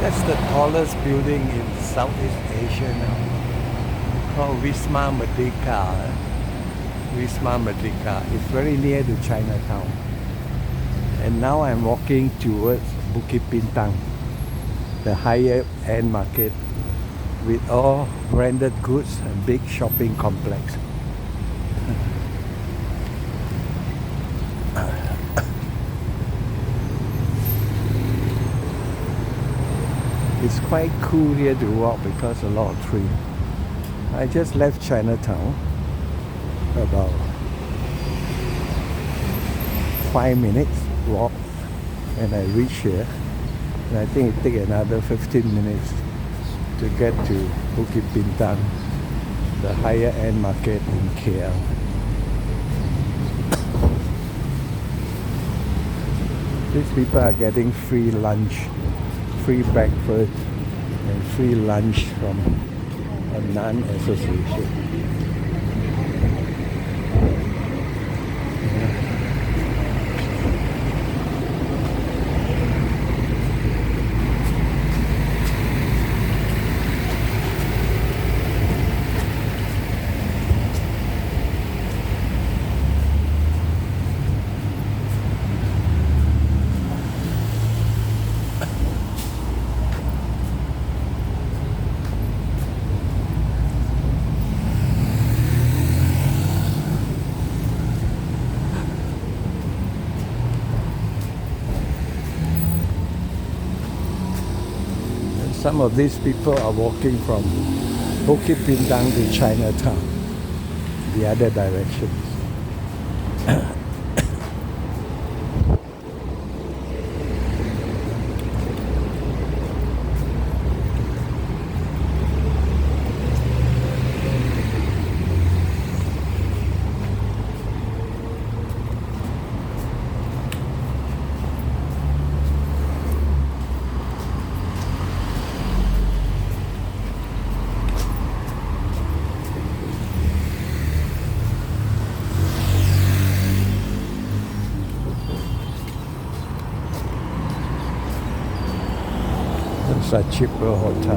That's the tallest building in Southeast Asia now, called Wisma Merdeka. Wisma Merdeka. It's very near to Chinatown. And now I'm walking towards Bukit Bintang, the higher end market with all branded goods and big shopping complex. It's quite cool here to walk because a lot of trees. I just left Chinatown about 5 minutes walk and I reach here. And I think it takes another 15 minutes to get to Bukit Bintang, the higher end market in KL. These people are getting free lunch, free breakfast and free lunch from a non-association. Some of these people are walking from Bukit Bintang to Chinatown, the other directions. It's a cheaper hotel.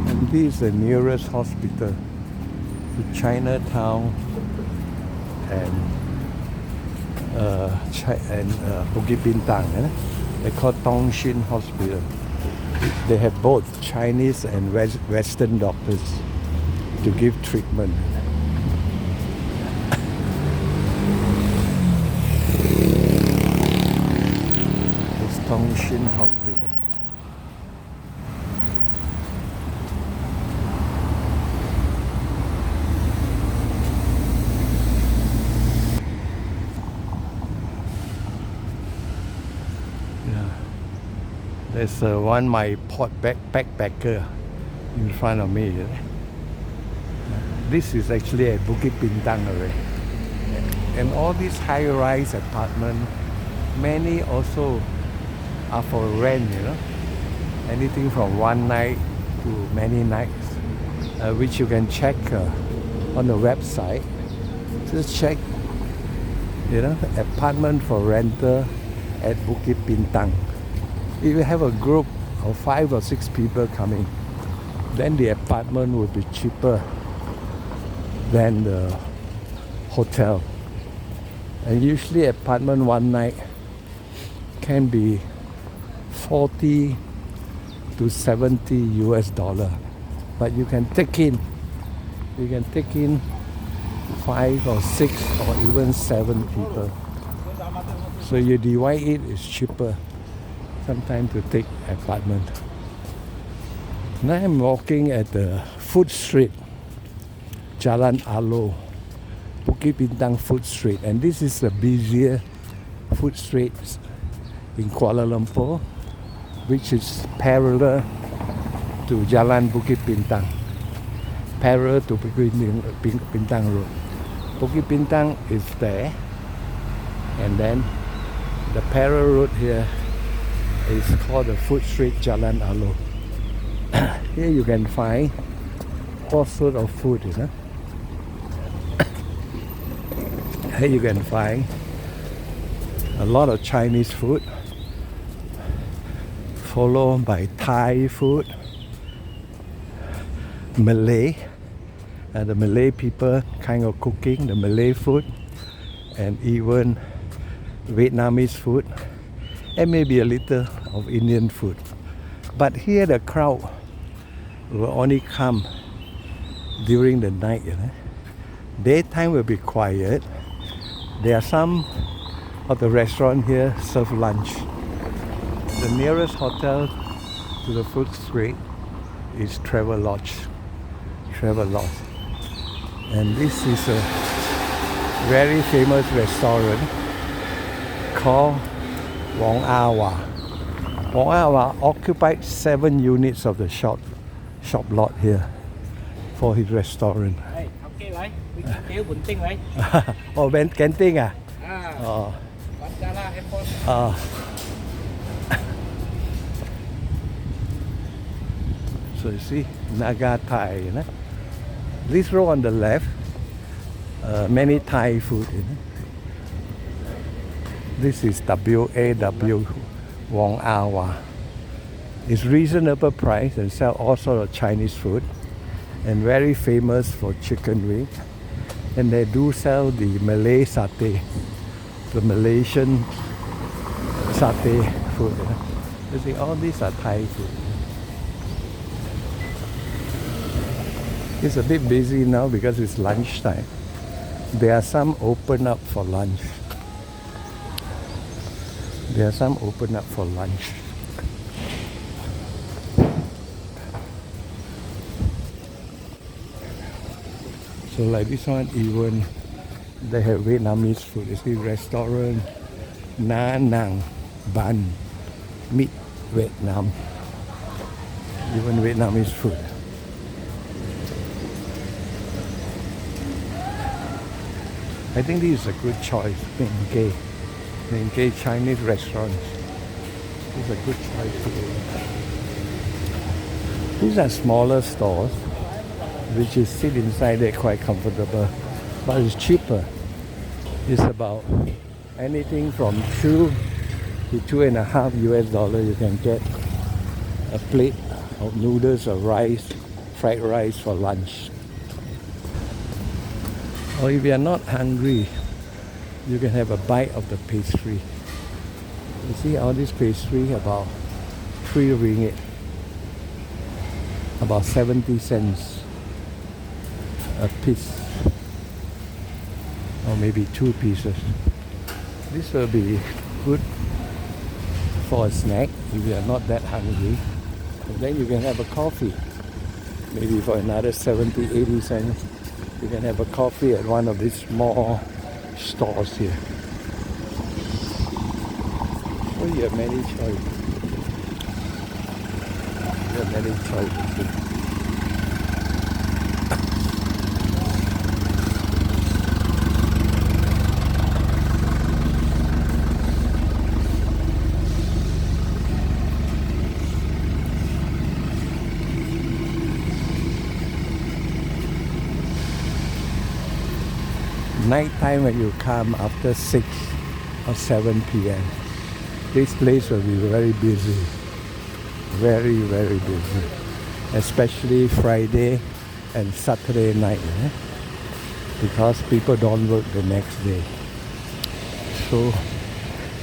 And this is the nearest hospital to Chinatown and Bukit Bintang. They call Tongshin Hospital. They have both Chinese and Western doctors to give treatment. It's Tongshin Hospital. There's one my pot backpacker in front of me. This is actually at Bukit Bintang already. And all these high-rise apartments, many also are for rent, anything from one night to many nights, which you can check on the website. Just check, apartment for rental at Bukit Bintang. If you have a group of 5 or 6 people coming, then the apartment will be cheaper than the hotel. And usually apartment one night can be 40 to 70 US dollar. But you can take in 5 or 6 or even 7 people. So you divide it, it's cheaper sometimes to take apartment. Now I'm walking at the food street, Jalan Alo, Bukit Bintang food street, and this is the busiest food street in Kuala Lumpur, which is parallel to Jalan Bukit Bintang, parallel to Bukit Bintang Road. Bukit Bintang is there, and then The parallel road here is called the Food Street Jalan Alo. Here you can find all sorts of food, you know. Here you can find a lot of Chinese food, followed by Thai food, Malay, the Malay people kind of cooking the Malay food, and even Vietnamese food, and maybe a little of Indian food. But here the crowd will only come during the night, you know. Daytime will be quiet. There are some of the restaurant here serve lunch. The nearest hotel to the food street is Travelodge. And this is a very famous restaurant called Wong Awa. Wong Awa occupied 7 units of the shop lot here for his restaurant. Oh, bên canteen à? Oh. So you see, Naga Thai, you know? This row on the left, many Thai food, you know? This is WAW Wong Awa. It's reasonable price and sell all sort of Chinese food, and very famous for chicken wing. And they do sell the Malay satay, the Malaysian satay food. You know? You see, all these are Thai food. It's a bit busy now because it's lunchtime. There are some open up for lunch. So like this one, even they have Vietnamese food. You see, restaurant Na Nang Ban Meat Vietnam. Even Vietnamese food. I think this is a good choice. Minh Gay Chinese restaurants. This is a good choice today. These are smaller stores, which is sit inside there quite comfortable, but it's cheaper. It's about anything from $2 to $2.5 US. You can get a plate of noodles or rice, fried rice for lunch. Or if you are not hungry, you can have a bite of the pastry. You see all this pastry, about 3 ringgit, about 70 cents a piece, or maybe 2 pieces. This will be good for a snack if you are not that hungry. And then you can have a coffee, maybe for another 70, 80 cents. You can have a coffee at one of these small stores here. So you have many choices. Night time when you come after 6 or 7 p.m. this place will be very busy, very busy, especially Friday and Saturday night, because people don't work the next day, so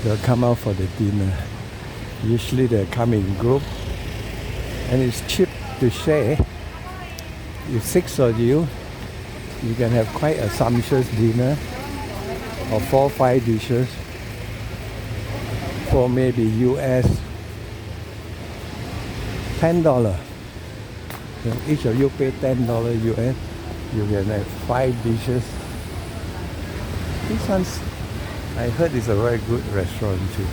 they'll come out for the dinner. Usually they come in group, and it's cheap to share. If 6 of you, you can have quite a sumptuous dinner of 4 or 5 dishes for maybe US $10. Each of you pay $10 US. You can have 5 dishes. This one's, I heard, is a very good restaurant too.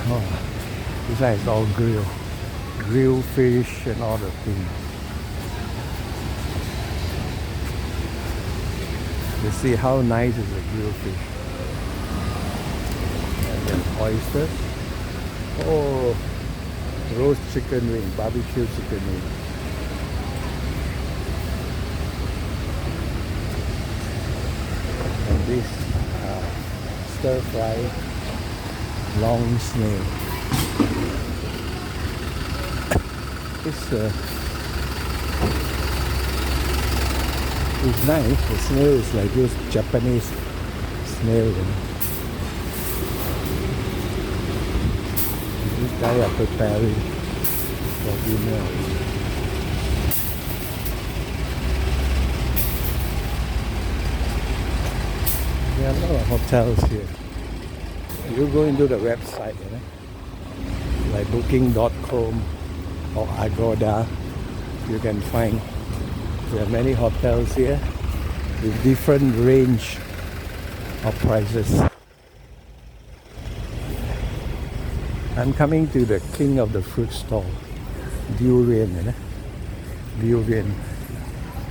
Oh, this one is all grilled fish and all the things. to see how nice is the grilled fish. And then oysters. Oh, roast chicken wing, barbecue chicken wing. And this stir fry long snail. It's nice. The snail is like this Japanese snail, you know. This guy are preparing for dinner. There are a lot of hotels here. You go into the website, you know, like booking.com or Agoda, you can find there are many hotels here with different range of prices. I'm coming to the king of the fruit stall, durian, you know? Durian.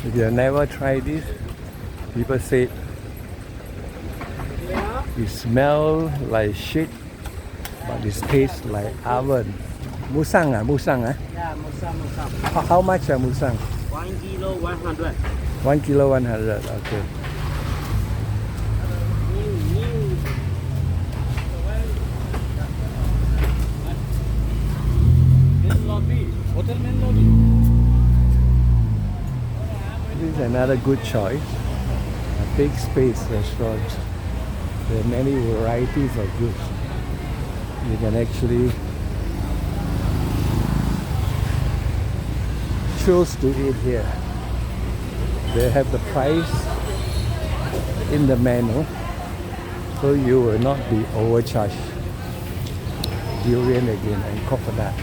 If you have never tried this, people say it smells like shit, but it tastes like oven. Musang ah? Yeah, musang. How much are musang? 1 kilo, 100. 1 kilo 100, okay. This is another good choice. A big space restaurant. There are many varieties of goods. You can actually choose to eat here. They have the price in the menu, so you will not be overcharged. Durian again and coconut.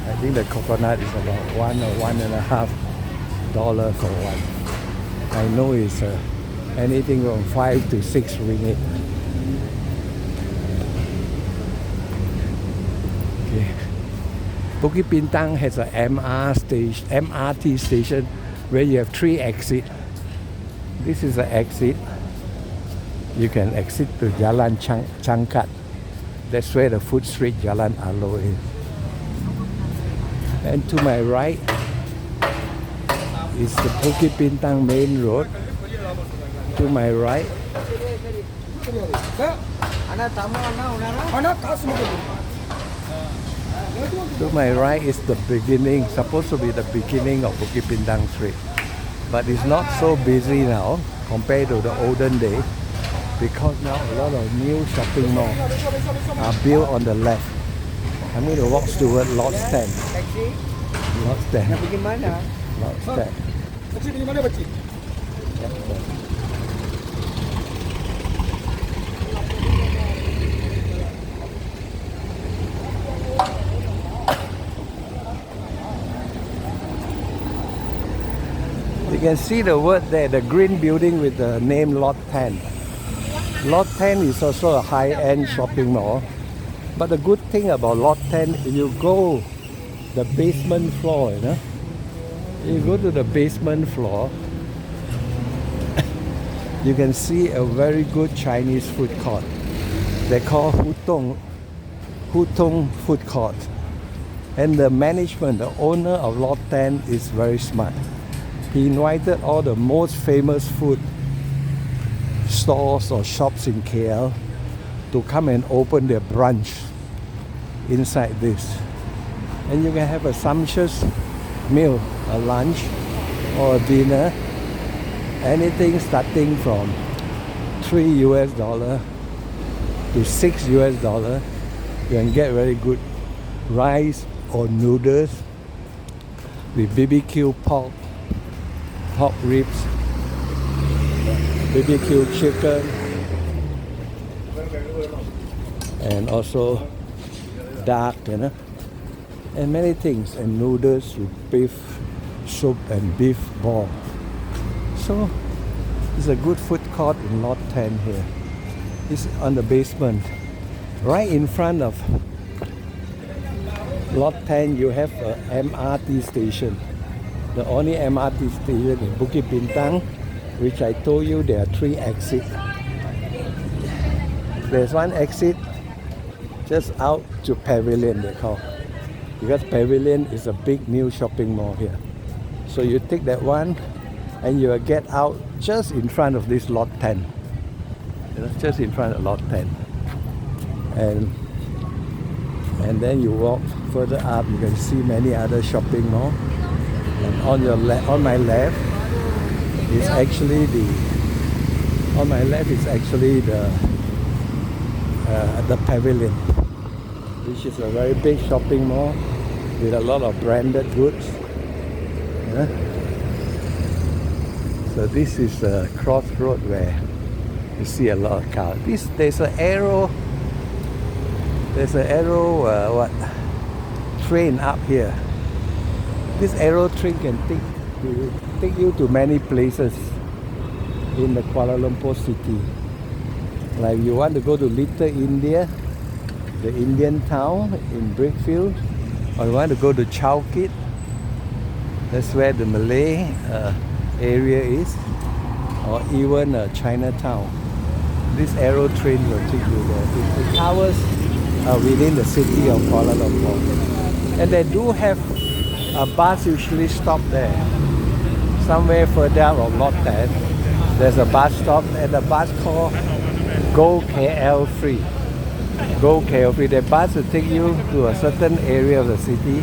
I think the coconut is about $1 or $1.50 for one. I know it's anything from 5 to 6 ringgit. Okay. Bukit Bintang has a MRT station where you have 3 exits. This is the exit. You can exit to Jalan Changkat. That's where the food street Jalan Alo is. And to my right is the Bukit Bintang main road. To my right is the beginning, supposed to be the beginning of Bukit Bintang Street. But it's not so busy now compared to the olden days, because now a lot of new shopping malls are built on the left. I'm going to walk toward Lot 10. Lot 10. Lot 10. You can see the word there, the green building with the name Lot 10. Lot 10 is also a high-end shopping mall. But the good thing about Lot 10, you go the basement floor, you know. You go to the basement floor, you can see a very good Chinese food court. They call Hutong Food Court. And the management, the owner of Lot 10 is very smart. He invited all the most famous food stores or shops in KL to come and open their branch inside this. And you can have a sumptuous meal, a lunch or a dinner, anything starting from $3 to $6. You can get very good rice or noodles with BBQ pork ribs, BBQ chicken, and also duck, you know, and many things, and noodles with beef soup and beef ball. So it's a good food court in Lot 10 here. It's on the basement. Right in front of Lot 10 you have a MRT station. The only MRT station in Bukit Bintang which I told you there are 3 exits. There's one exit just out to Pavilion, they call, because Pavilion is a big new shopping mall here. So you take that one and you will get out just in front of this lot 10. You know, just in front of lot 10. And then you walk further up, you can see many other shopping malls. And on my left is actually the Pavilion, which is a very big shopping mall with a lot of branded goods. Yeah? So this is a crossroad where you see a lot of cars. There's an arrow. Train up here. This arrow train can take you to many places in the Kuala Lumpur city. Like you want to go to Little India, the Indian town in Brickfield, or you want to go to Chowkit, that's where the Malay area is, or even Chinatown. This arrow train will take you there. It covers within the city of Kuala Lumpur. And they do have a bus usually stop there. Somewhere further on Lot 10, there's a bus stop, and the bus called Go KL Free. Go KL Free. The bus will take you to a certain area of the city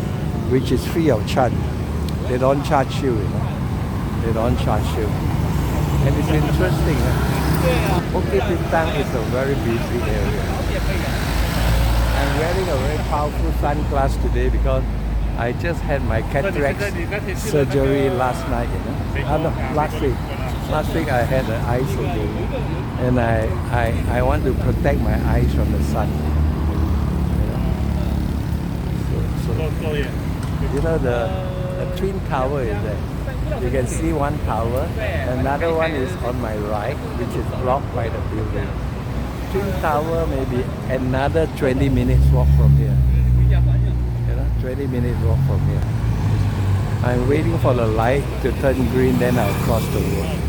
which is free of charge. They don't charge you, you know. They don't charge you. And it's interesting. Bukit Bintang is a very busy area. I'm wearing a very powerful sunglass today because I just had my cataract surgery last night, you know. No, last week. Last week I had an eye surgery, and I want to protect my eyes from the sun. You know, the Twin Tower is there. You can see one tower. Another one is on my right, which is blocked by the building. Twin Tower maybe another 20 minutes walk from here. 20 minutes walk from here. I'm waiting for the light to turn green, then I'll cross the road.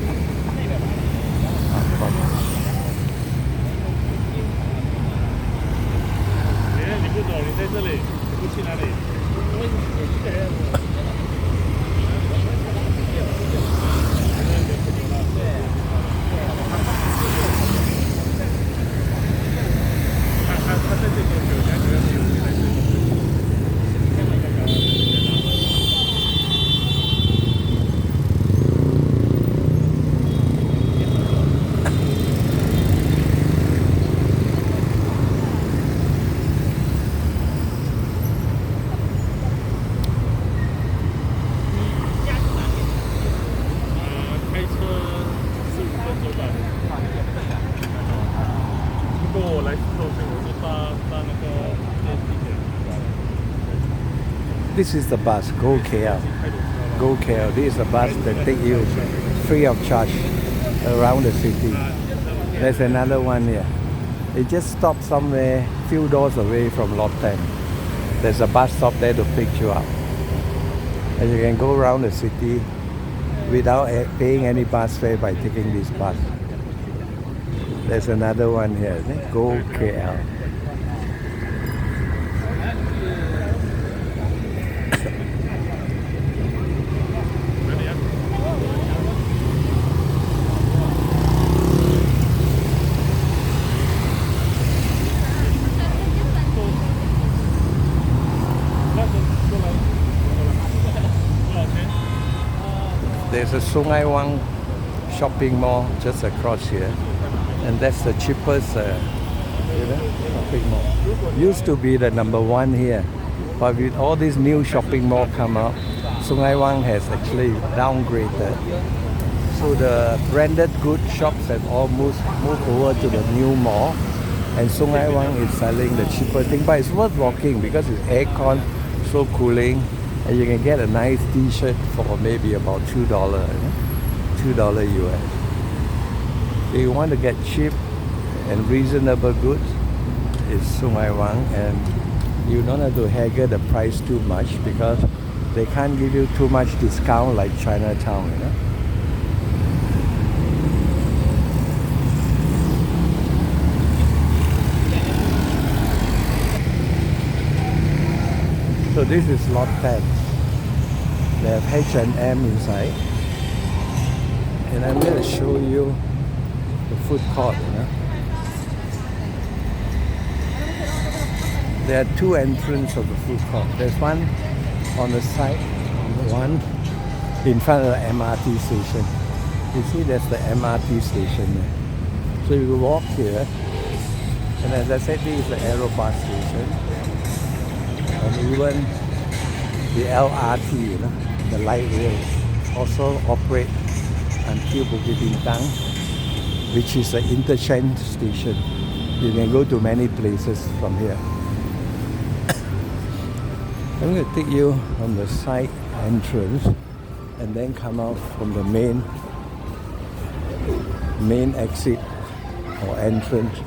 This is the bus, Go KL. Go KL. This is the bus that take you free of charge around the city. There's another one here. It just stopped somewhere few doors away from Lot 10. There's a bus stop there to pick you up. And you can go around the city without paying any bus fare by taking this bus. There's another one here, Go KL. There's a Sungai Wang shopping mall just across here, and that's the cheapest shopping mall. Used to be the number one here, but with all these new shopping malls come up, Sungai Wang has actually downgraded. So the branded goods shops have all moved over to the new mall, and Sungai Wang is selling the cheaper thing, but it's worth walking because it's aircon, so cooling. And you can get a nice t-shirt for maybe about $2, $2 US. If you want to get cheap and reasonable goods, it's Sungai Wang, and you don't have to haggle the price too much because they can't give you too much discount like Chinatown, So this is lot 10. They have H&M inside. And I'm going to show you the food court. There are two entrances of the food court. There's one on the side, one in front of the MRT station. You see there's the MRT station there. So you walk here, and as I said, this is the Aerobus station. And even the LRT, the light rail, also operate until Bukit Bintang, which is an interchange station. You can go to many places from here. I'm going to take you on the side entrance and then come out from the main exit or entrance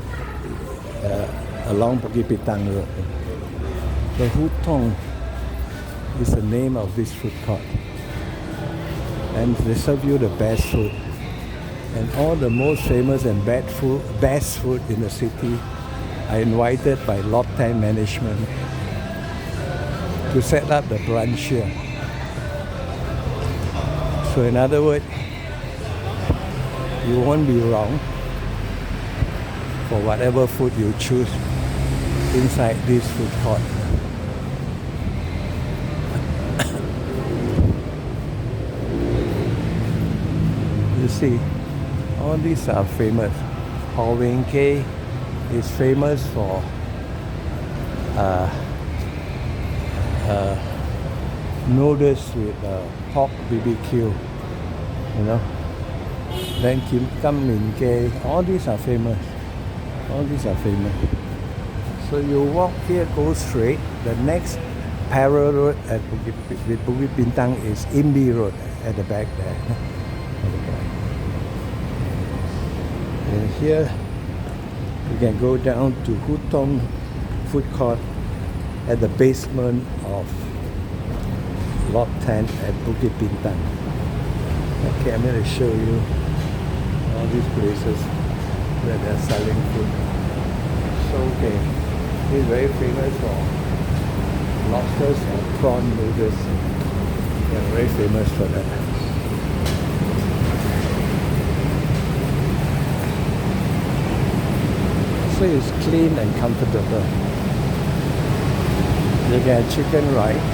along Bukit Bintang Road. The Hutong is the name of this food court, and they serve you the best food, and all the most famous and best food in the city are invited by Lot 10 management to set up the branch here. So in other words, you won't be wrong for whatever food you choose inside this food court. You see, all these are famous. Ho Wing Kei is famous for noodles with pork BBQ, you know. Then Kim Kam Min Kei, all these are famous. All these are famous. So you walk here, go straight. The next parallel road at Bukit Bintang is Imbi Road at the back there. And here you can go down to Hutong Food Court at the basement of Lot 10 at Bukit Bintang. Okay, I'm going to show you all these places where they're selling food. So okay, this is very famous for lobsters and prawn noodles. They're very famous for that. So it's clean and comfortable. You get chicken rice.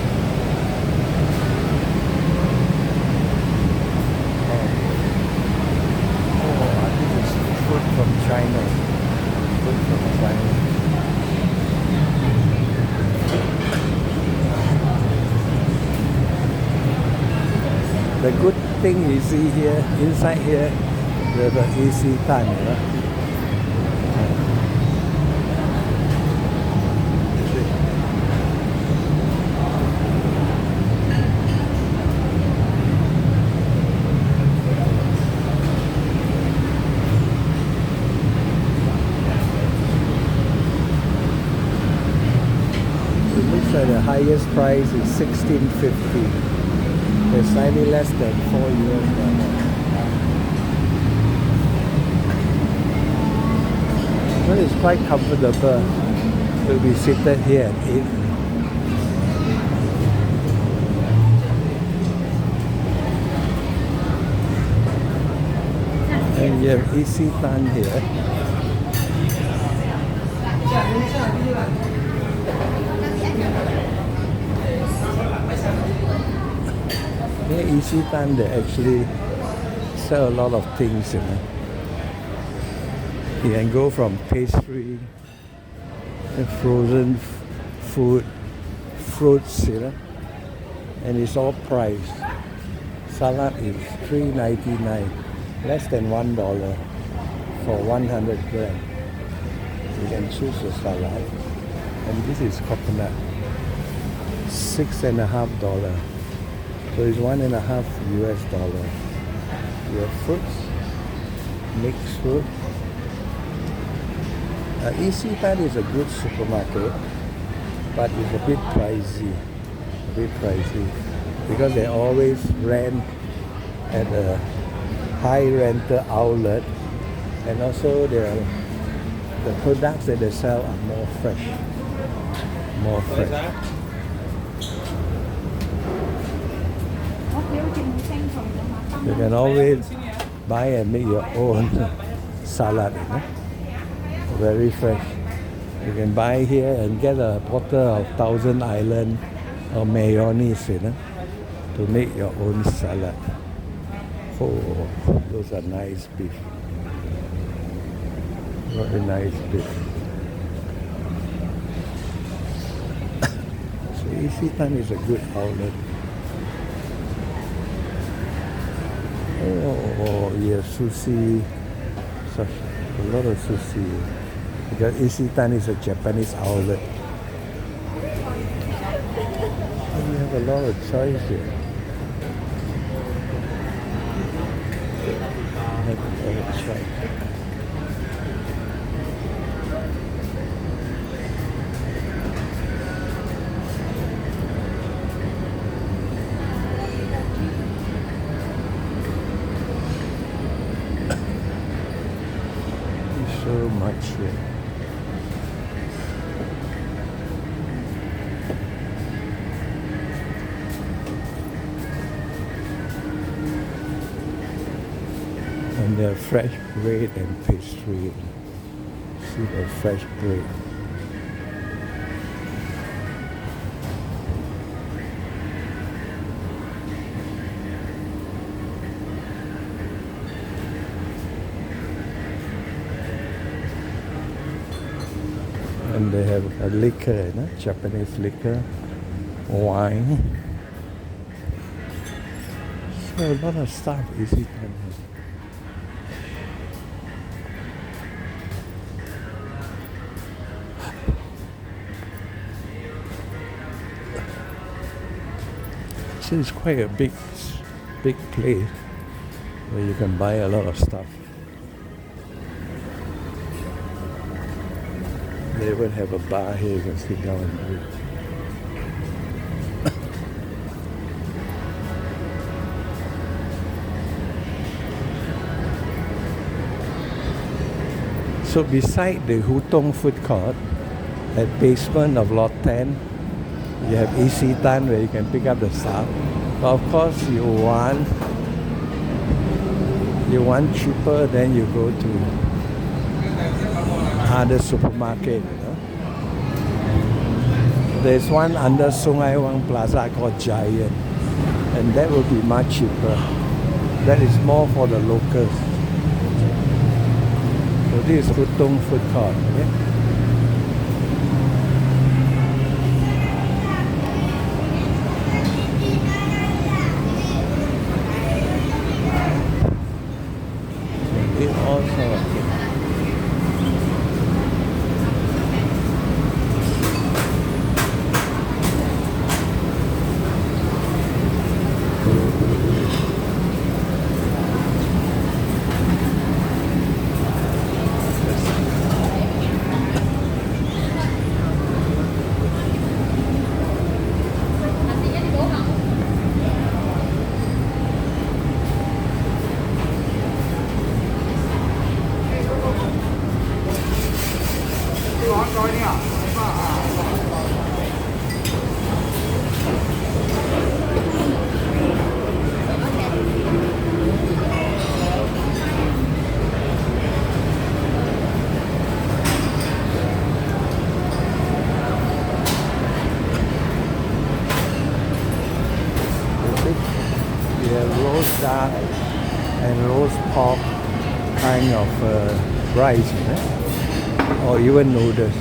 From China. Food from China. The good thing you see here, inside here, there's the AC tan, So the highest price is $16.50. It's slightly less than $4 US. Well, it's quite comfortable to be seated here and eat. And you have easy tan here. Near Easy Tan, they actually sell a lot of things, you know. You can go from pastry, frozen food, fruits, you know, and it's all priced. Salad is $3.99, less than $1 for 100 grams. You can choose a salad, and this is coconut, $6.50. So it's $1.50 US. You have fruits, mixed fruit. Easy Tan is a good supermarket, but it's a bit pricey. Because they always rent at a high rental outlet, and also the products that they sell are more fresh. You can always buy and make your own salad, you know? Very fresh. You can buy here and get a bottle of Thousand Island or mayonnaise, you know, to make your own salad. Oh, those are nice beef. Very nice beef. So Isetan is a good outlet. Oh, yeah, sushi. Such a lot of sushi. Because Isetan is a Japanese outlet. And we have a lot of choice here. Have a lot of choice. So much here. And the fresh bread and pastry. See the fresh bread. And they have a liquor, you know, Japanese liquor, wine. So a lot of stuff is it. So it's quite a big place where you can buy a lot of stuff. They even have a bar here you can sit down and drink. So beside the Hutong food court, at basement of Lot 10, you have Isetan where you can pick up the stuff. But of course you want cheaper, then you go to other supermarket, you know. There's one under Sungai Wang Plaza called Giant, and that will be much cheaper. That is more for the locals. So this is Hutong food court, okay? It also roast duck and roast pork kind of rice, you know? Or even noodles.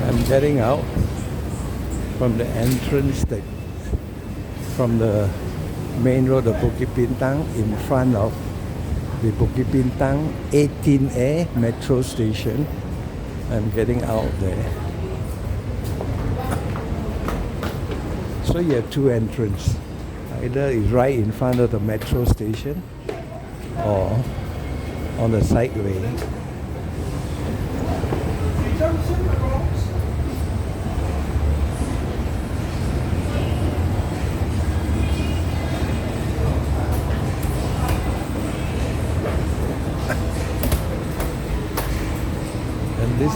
I'm getting out from the entrance from the main road of Bukit Bintang in front of the Bukit Bintang 18A metro station. I'm getting out there. So you have two entrances. Either it's right in front of the metro station or on the side way.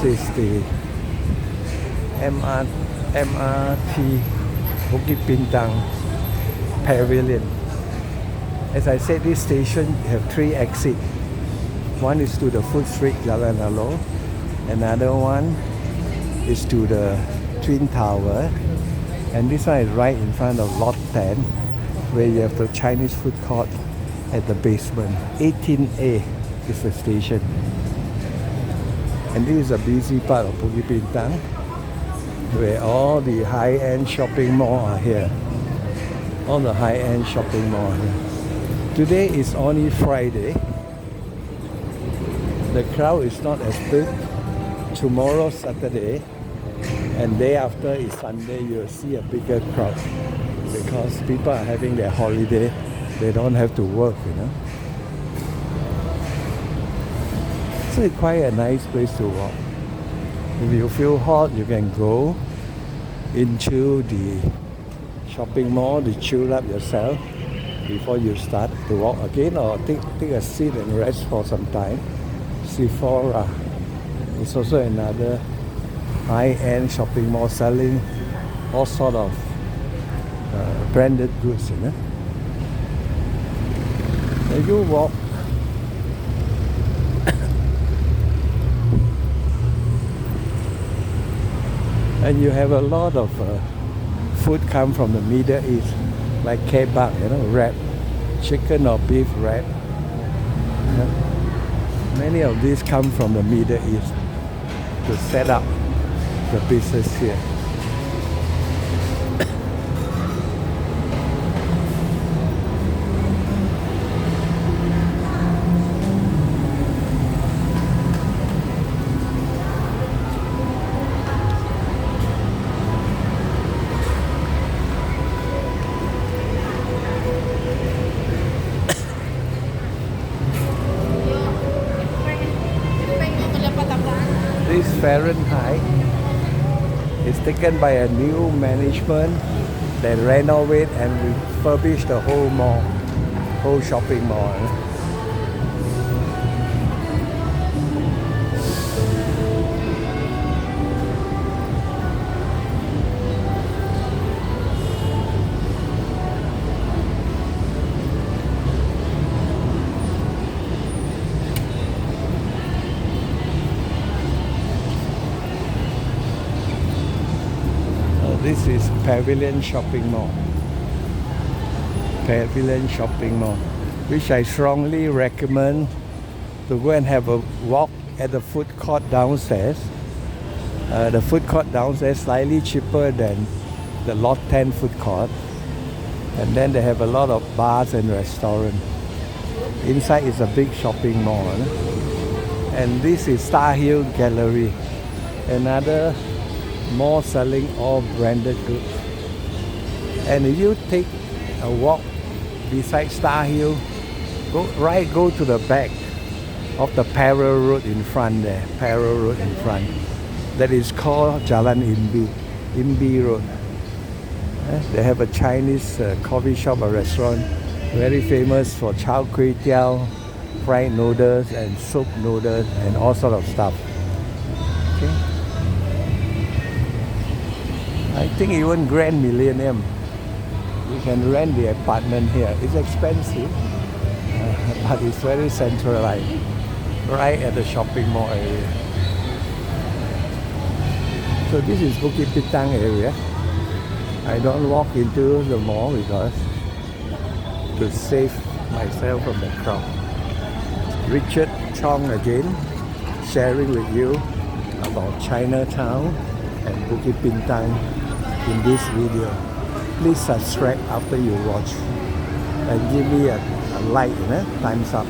This is the MRT Bukit Bintang Pavilion. As I said, this station have 3 exits. One is to the Food Street Jalan Alo. Another one is to the Twin Tower. And this one is right in front of Lot 10, where you have the Chinese food court at the basement. 18A is the station. And this is a busy part of Bukit Bintang, where all the high-end shopping malls are here. All the high-end shopping malls here. Today is only Friday. The crowd is not as big. Tomorrow, Saturday, and day after is Sunday, you'll see a bigger crowd because people are having their holiday. They don't have to work, you know. So it's quite a nice place to walk. If you feel hot, you can go into the shopping mall to chill up yourself before you start to walk again, or take a seat and rest for some time. Sephora is also another high-end shopping mall selling all sort of branded goods, you know. As you walk, and you have a lot of food come from the Middle East, like kebab, you know, wrap, chicken or beef wrap. You know? Many of these come from the Middle East to set up the business here. This Fahrenheit is taken by a new management that renovate and refurbish the whole mall, whole shopping mall. This is Pavilion Shopping Mall. Pavilion Shopping Mall, which I strongly recommend to go and have a walk at the food court downstairs. The food court downstairs slightly cheaper than the Lot 10 food court. And then they have a lot of bars and restaurants. Inside is a big shopping mall. And this is Star Hill Gallery, another mall selling all branded goods. And if you take a walk beside Star Hill, go to the back of the Parallel Road in front there, Parallel Road in front. That is called Jalan Imbi Road. They have a Chinese coffee shop or restaurant, very famous for chao kway teow, fried noodles and soup noodles and all sort of stuff. Okay. I think even Grand Millennium, you can rent the apartment here. It's expensive, but it's very centralized, right at the shopping mall area. So this is Bukit Bintang area. I don't walk into the mall because to save myself from the crowd. Richard Chong again, sharing with you about Chinatown and Bukit Bintang in this video. Please subscribe after you watch and give me a like, thumbs up.